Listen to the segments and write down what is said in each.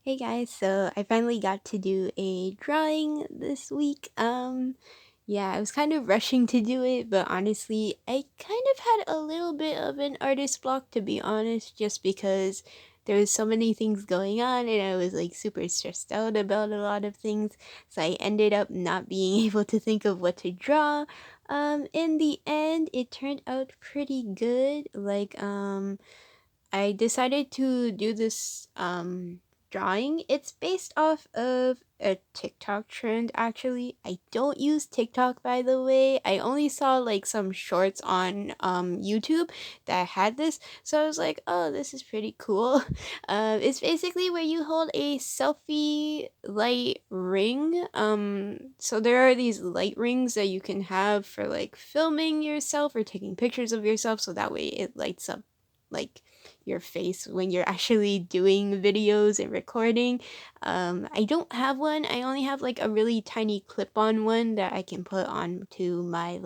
Hey guys, so I finally got to do a drawing this week. Yeah, I was kind of rushing to do it, but honestly, I kind of had a little bit of an artist block to be honest, just because there was so many things going on and I was like super stressed out about a lot of things. So I ended up not being able to think of what to draw. In the end, it turned out pretty good. I decided to do this drawing. It's based off of a TikTok trend actually. I don't use TikTok by the way. I only saw like some shorts on YouTube that had this. So I was like, "Oh, this is pretty cool." It's basically where you hold a selfie light ring. So there are these light rings that you can have for like filming yourself or taking pictures of yourself so that way it lights up like your face when you're actually doing videos and recording. I don't have one. I only have like a really tiny clip-on one that I can put onto my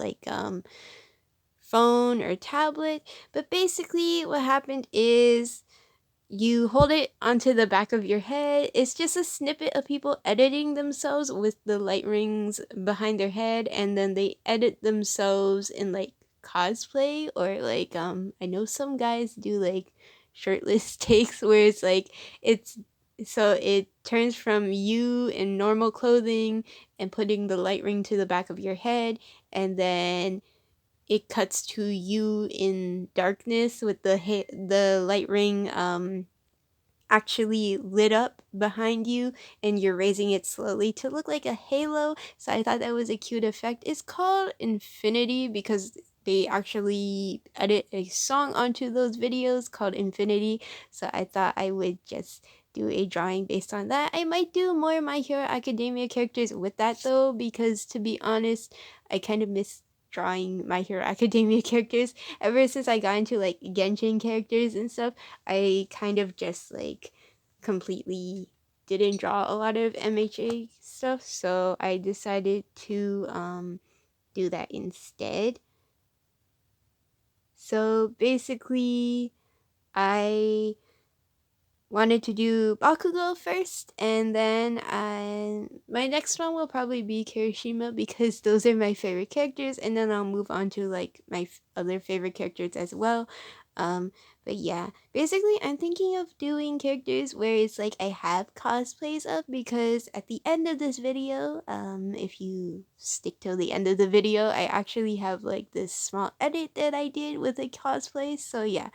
phone or tablet. But basically what happened is you hold it onto the back of your head. It's just a snippet of people editing themselves with the light rings behind their head, and then they edit themselves in like cosplay or I know some guys do like shirtless takes where it's so it turns from you in normal clothing and putting the light ring to the back of your head, and then it cuts to you in darkness with the light ring actually lit up behind you, and you're raising it slowly to look like a halo. So I thought that was a cute effect. It's called Infinity because they actually edit a song onto those videos called Infinity. So I thought I would just do a drawing based on that. I might do more My Hero Academia characters with that though, because to be honest, I kind of miss drawing My Hero Academia characters ever since I got into like Genshin characters and stuff. I kind of just like completely didn't draw a lot of MHA stuff, so I decided to do that instead. So basically, I wanted to do Bakugou first, and then my next one will probably be Kirishima because those are my favorite characters, and then I'll move on to like my other favorite characters as well. Um, but yeah, basically, I'm thinking of doing characters where it's like I have cosplays up because at the end of this video, if you stick till the end of the video, I actually have like this small edit that I did with a cosplay. So yeah,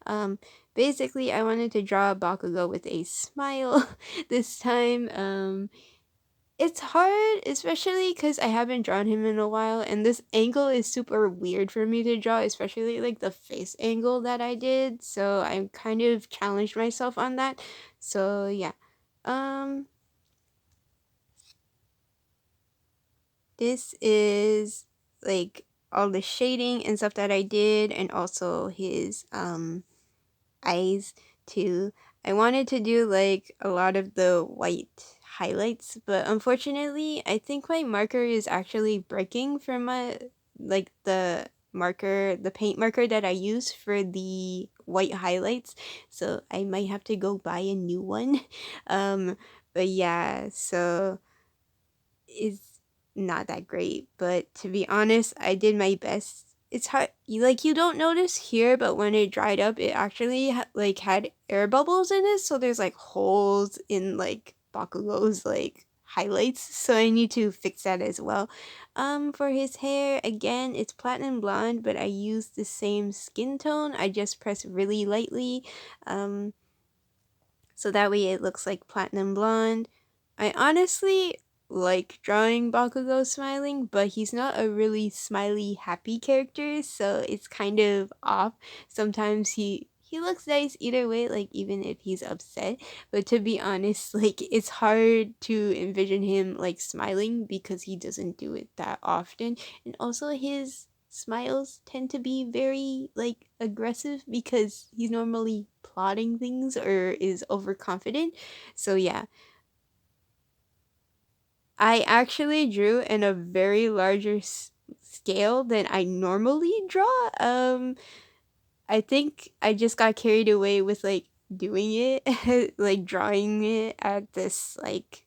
um, basically, I wanted to draw Bakugou with a smile this time. It's hard, especially because I haven't drawn him in a while, and this angle is super weird for me to draw, especially like the face angle that I did. So I kind of challenged myself on that. So yeah, um, this is like all the shading and stuff that I did, and also his eyes too. I wanted to do like a lot of the white highlights, but unfortunately, I think my marker is actually breaking from my the paint marker that I use for the white highlights. So I might have to go buy a new one. Um, but yeah, so it's not that great, but to be honest, I did my best. It's hard, you don't notice here, but when it dried up, it actually had air bubbles in it, so there's like holes in like Bakugou's like highlights, so I need to fix that as well. For his hair, again, it's platinum blonde, but I use the same skin tone. I just press really lightly, um, so that way it looks like platinum blonde. I honestly like drawing Bakugo smiling, but he's not a really smiley, happy character, so it's kind of off. Sometimes he looks nice either way, like even if he's upset. But to be honest, like it's hard to envision him like smiling because he doesn't do it that often. And also his smiles tend to be very like aggressive because he's normally plotting things or is overconfident. So yeah, I actually drew in a very larger scale than I normally draw. I think I just got carried away with like doing it, like drawing it at this like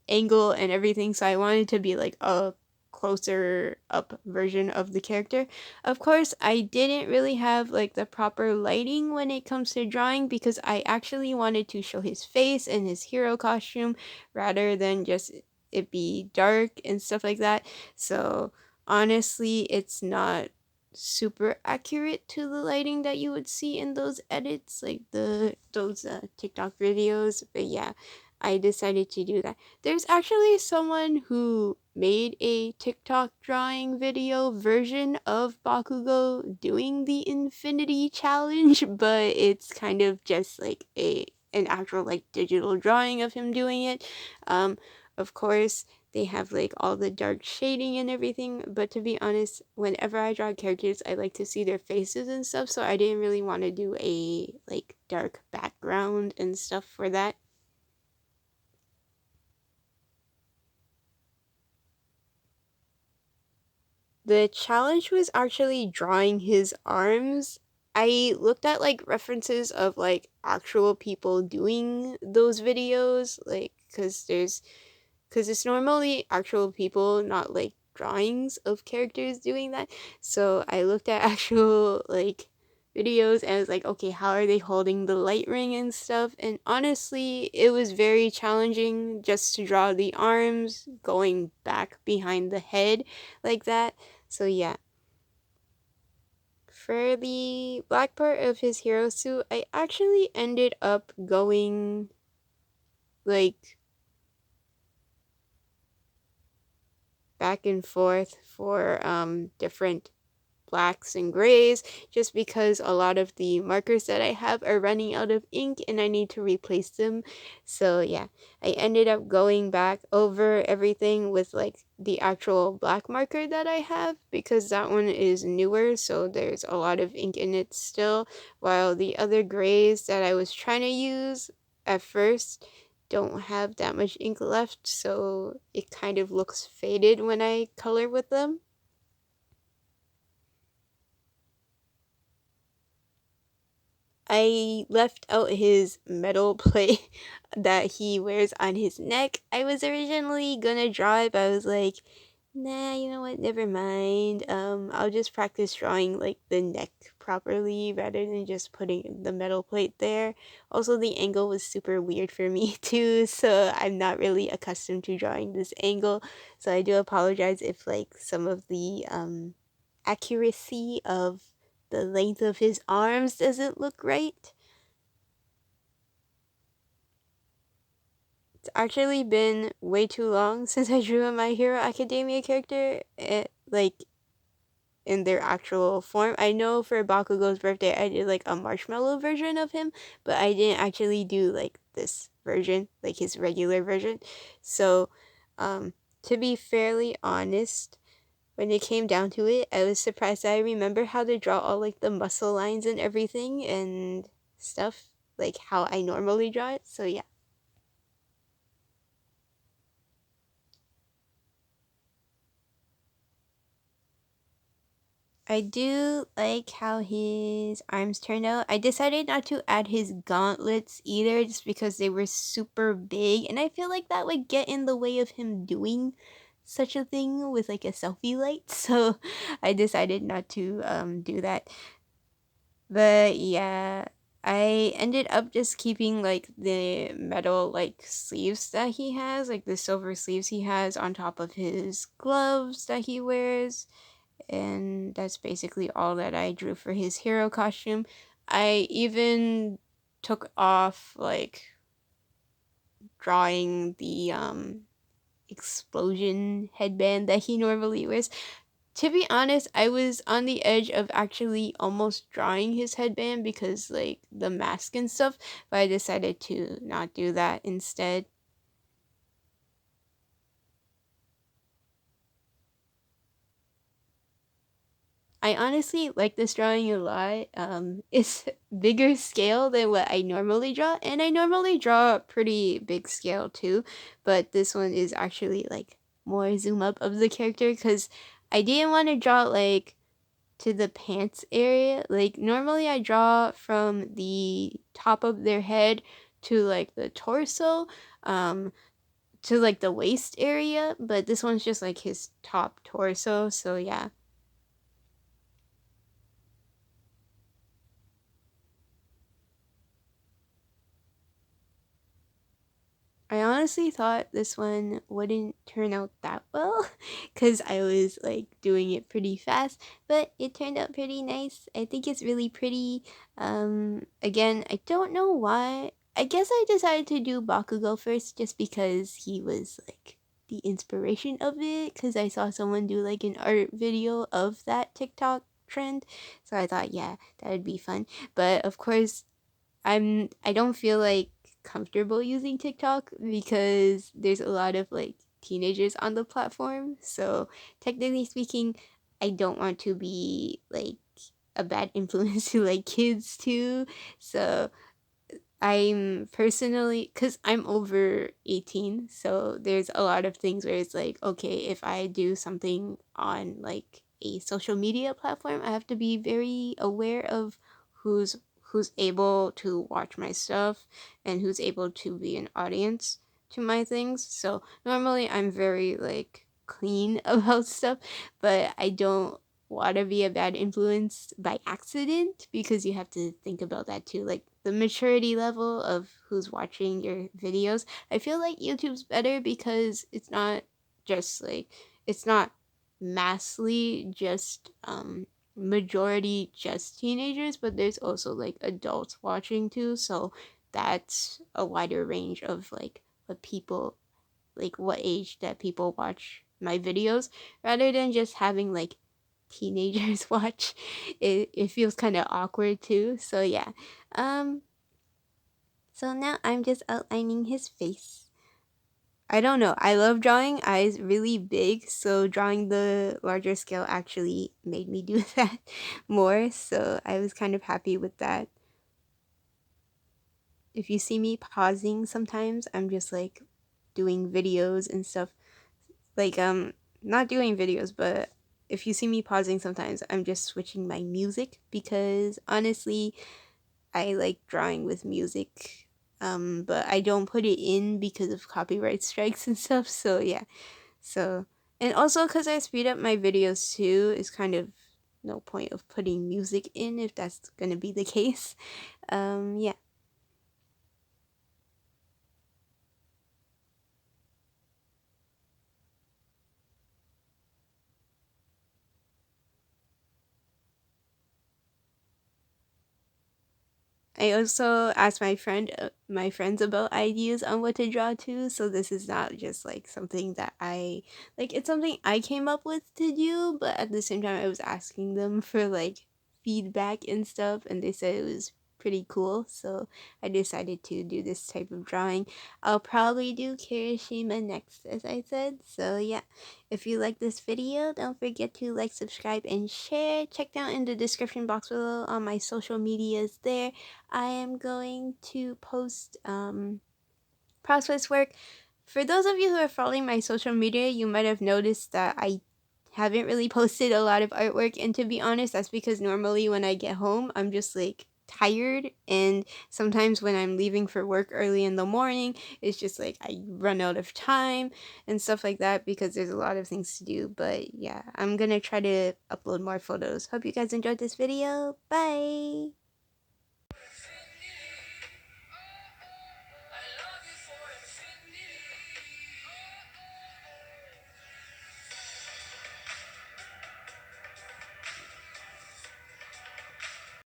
angle and everything, so I wanted to be like a closer up version of the character. Of course, I didn't really have like the proper lighting when it comes to drawing because I actually wanted to show his face and his hero costume rather than just it be dark and stuff like that. So, honestly, it's not super accurate to the lighting that you would see in those edits, like the those TikTok videos. But yeah, I decided to do that. There's actually someone who made a TikTok drawing video version of Bakugou doing the Infinity Challenge, but it's kind of just like a an actual like digital drawing of him doing it. Um, of course, they have like all the dark shading and everything, but to be honest, whenever I draw characters, I like to see their faces and stuff, so I didn't really want to do a like dark background and stuff for that. The challenge was actually drawing his arms. I looked at like references of like actual people doing those videos, like because it's normally actual people, not like drawings of characters doing that. So I looked at actual like videos and I was like, okay, how are they holding the light ring and stuff? And honestly, it was very challenging just to draw the arms going back behind the head like that. So yeah. For the black part of his hero suit, I actually ended up going like back and forth for different blacks and grays just because a lot of the markers that I have are running out of ink and I need to replace them. So yeah, I ended up going back over everything with like the actual black marker that I have because that one is newer, so there's a lot of ink in it still, while the other grays that I was trying to use at first don't have that much ink left, so it kind of looks faded when I color with them. I left out his metal plate that he wears on his neck. I was originally gonna draw it, but I was like, nah, you know what? Never mind. I'll just practice drawing like the neck properly rather than just putting the metal plate there. Also, the angle was super weird for me too, so I'm not really accustomed to drawing this angle. So I do apologize if like some of the accuracy of the length of his arms doesn't look right. It's actually been way too long since I drew a My Hero Academia character, like in their actual form. I know for Bakugou's birthday I did like a marshmallow version of him, but I didn't actually do like this version, like his regular version. So, to be fairly honest, when it came down to it, I was surprised that I remember how to draw all like the muscle lines and everything and stuff, like how I normally draw it. So yeah. I do like how his arms turned out. I decided not to add his gauntlets either just because they were super big and I feel like that would get in the way of him doing such a thing with like a selfie light. So I decided not to do that. But yeah, I ended up just keeping like the metal like sleeves that he has, like the silver sleeves he has on top of his gloves that he wears. And that's basically all that I drew for his hero costume. I even took off like drawing the explosion headband that he normally wears. To be honest, I was on the edge of actually almost drawing his headband because like the mask and stuff, but I decided to not do that instead. I honestly like this drawing a lot. It's bigger scale than what I normally draw, and I normally draw pretty big scale too, but this one is actually like more zoom up of the character because I didn't want to draw like to the pants area. Like normally I draw from the top of their head to like the torso, um to like the waist area, but this one's just like his top torso. So yeah. I honestly thought this one wouldn't turn out that well because I was like doing it pretty fast, but it turned out pretty nice. I think it's really pretty. Again, I don't know why. I guess I decided to do Bakugou first just because he was like the inspiration of it because I saw someone do like an art video of that TikTok trend. So I thought, yeah, that would be fun. But of course, I don't feel like comfortable using TikTok because there's a lot of like teenagers on the platform. So technically speaking, I don't want to be like a bad influence to like kids too. So I'm personally, because I'm over 18, so there's a lot of things where it's like, okay, if I do something on like a social media platform, I have to be very aware of who's who's able to watch my stuff and who's able to be an audience to my things. So normally I'm very like clean about stuff, but I don't want to be a bad influence by accident because you have to think about that too, like the maturity level of who's watching your videos. I feel like YouTube's better because it's not massly just majority just teenagers, but there's also like adults watching too, so that's a wider range of like what people, like what age that people watch my videos, rather than just having like teenagers watch. It feels kind of awkward too. So yeah. Um so now I'm just outlining his face. I don't know. I love drawing eyes really big, so drawing the larger scale actually made me do that more. So I was kind of happy with that. If you see me pausing sometimes, I'm just like doing videos and stuff. Like not doing videos, but if you see me pausing sometimes, I'm just switching my music because honestly, I like drawing with music. But I don't put it in because of copyright strikes and stuff. So yeah. So and also because I speed up my videos too, it's kind of no point of putting music in if that's gonna be the case. Yeah. I also asked my friends about ideas on what to draw too. So this is not just like something that I like. It's something I came up with to do, but at the same time, I was asking them for like feedback and stuff, and they said it was pretty cool. So I decided to do this type of drawing. I'll probably do Kirishima next, as I said. So yeah. If you like this video, don't forget to like, subscribe, and share. Check down in the description box below on my social medias there. I am going to post process work. For those of you who are following my social media, you might have noticed that I haven't really posted a lot of artwork, and to be honest, that's because normally when I get home, I'm just like tired, and sometimes when I'm leaving for work early in the morning, it's just like I run out of time and stuff like that because there's a lot of things to do. But yeah, I'm gonna try to upload more photos. Hope you guys enjoyed this video. Bye.